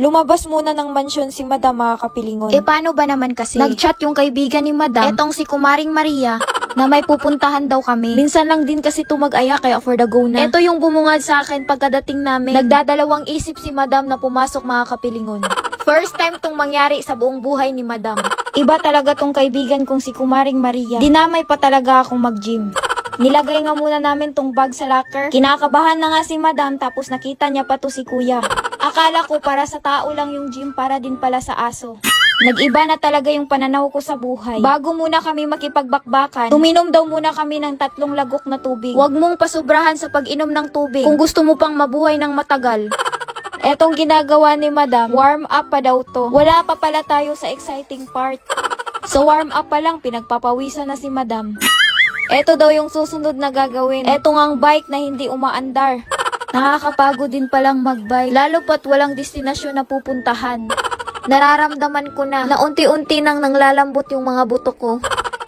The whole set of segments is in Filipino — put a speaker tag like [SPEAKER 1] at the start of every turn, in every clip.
[SPEAKER 1] Lumabas muna ng mansyon si Madam, mga kapilingon.
[SPEAKER 2] Paano ba naman kasi? Nag-chat yung kaibigan ni Madam, etong si Kumaring Maria, na may pupuntahan daw kami. Minsan lang din kasi tumag-aya kaya for the go na. Ito yung bumungad sa akin pagkadating namin. Nagdadalawang isip si Madam na pumasok, mga kapilingon. First time tong mangyari sa buong buhay ni Madam. Iba talaga tong kaibigan kong si Kumaring Maria. Dinamay pa talaga akong mag-gym. Nilagay nga muna namin tong bag sa locker. Kinakabahan na nga si Madam tapos nakita niya pa to si Kuya. Akala ko para sa tao lang yung gym, para din pala sa aso. Nag-iba na talaga yung pananaw ko sa buhay. Bago muna kami makipagbakbakan, tuminom daw muna kami ng 3 lagok na tubig. Huwag mong pasubrahan sa pag-inom ng tubig kung gusto mo pang mabuhay ng matagal. Etong ginagawa ni Madam, warm up pa daw to. Wala pa pala tayo sa exciting part. So warm up pa lang, pinagpapawisan na si Madam. Eto daw yung susunod na gagawin. Eto ngang bike na hindi umaandar. Nakakapagod din palang magbike, lalo pat walang destinasyon na pupuntahan. Nararamdaman ko na unti-unti nang nanglalambot yung mga buto ko.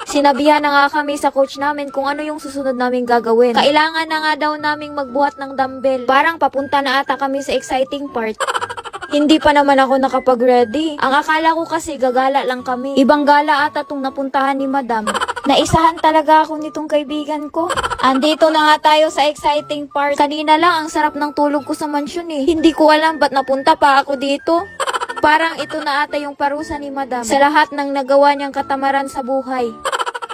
[SPEAKER 2] Sinabihan na nga kami sa coach namin kung ano yung susunod naming gagawin. Kailangan na nga daw naming magbuhat ng dumbbell. Parang papunta na ata kami sa exciting part. Hindi pa naman ako nakapag-ready. Ang akala ko kasi gagala lang kami. Ibang gala ata tong napuntahan ni Madam. Naisahan talaga ako nitong kaibigan ko. Andito na nga tayo sa exciting part. Kanina lang ang sarap ng tulog ko sa mansyon eh. Hindi ko alam ba't napunta pa ako dito. Parang ito na ata yung parusa ni Madam sa lahat ng nagawa niyang katamaran sa buhay.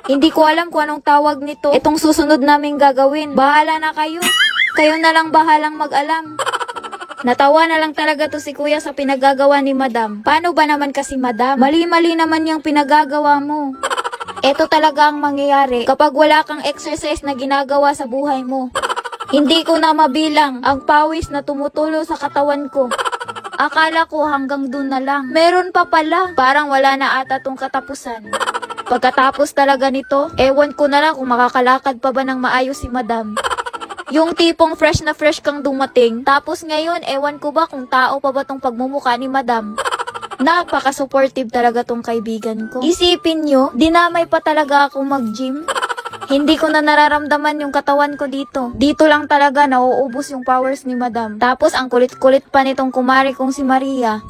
[SPEAKER 2] Hindi ko alam kung anong tawag nito. Itong susunod naming gagawin. Bahala na kayo. Kayo na lang bahalang mag-alam. Natawa na lang talaga to si Kuya sa pinagagawa ni Madam. Paano ba naman kasi, Madam? Mali-mali naman yung pinagagawa mo. Ito talaga ang mangyayari kapag wala kang exercise na ginagawa sa buhay mo. Hindi ko na mabilang ang pawis na tumutulo sa katawan ko. Akala ko hanggang dun na lang. Meron pa pala. Parang wala na ata tong katapusan. Pagkatapos talaga nito, ewan ko na lang kung makakalakad pa ba ng maayos si Madam. Yung tipong fresh na fresh kang dumating, tapos ngayon, ewan ko ba kung tao pa ba tong pagmumukha ni Madam. Napaka-supportive talaga tong kaibigan ko. Isipin nyo, dinamay pa talaga ako mag-gym. Hindi ko na nararamdaman yung katawan ko dito. Dito lang talaga nauubos yung powers ni Madam. Tapos ang kulit-kulit pa nitong kumari kong si Maria.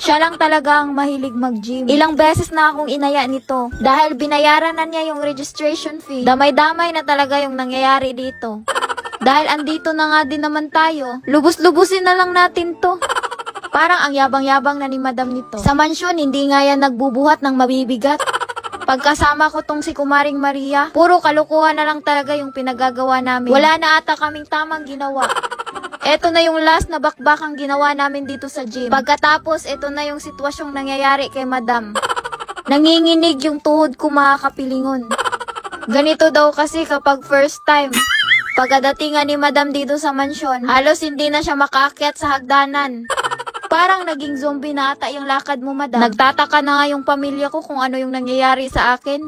[SPEAKER 2] Siya lang talaga ang mahilig mag-gym. Ilang beses na akong inaya nito. Dahil binayaran na niya yung registration fee. Damay-damay na talaga yung nangyayari dito. Dahil andito na nga din naman tayo, lubos-lubusin na lang natin to. Parang ang yabang-yabang na ni Madam nito. Sa mansyon, hindi nga yan nagbubuhat ng mabibigat. Pagkasama ko tong si Kumaring Maria, puro kalukuhan na lang talaga yung pinagagawa namin. Wala na ata kaming tamang ginawa. Eto na yung last na bakbakang ginawa namin dito sa gym. Pagkatapos, eto na yung sitwasyong nangyayari kay Madam. Nanginginig yung tuhod ko, mga kapilingon. Ganito daw kasi kapag first time. Pagkadating ni Madam dito sa mansyon, halos hindi na siya makaakyat sa hagdanan. Parang naging zombie na ata yung lakad mo, Madam. Nagtataka na nga yung pamilya ko kung ano yung nangyayari sa akin.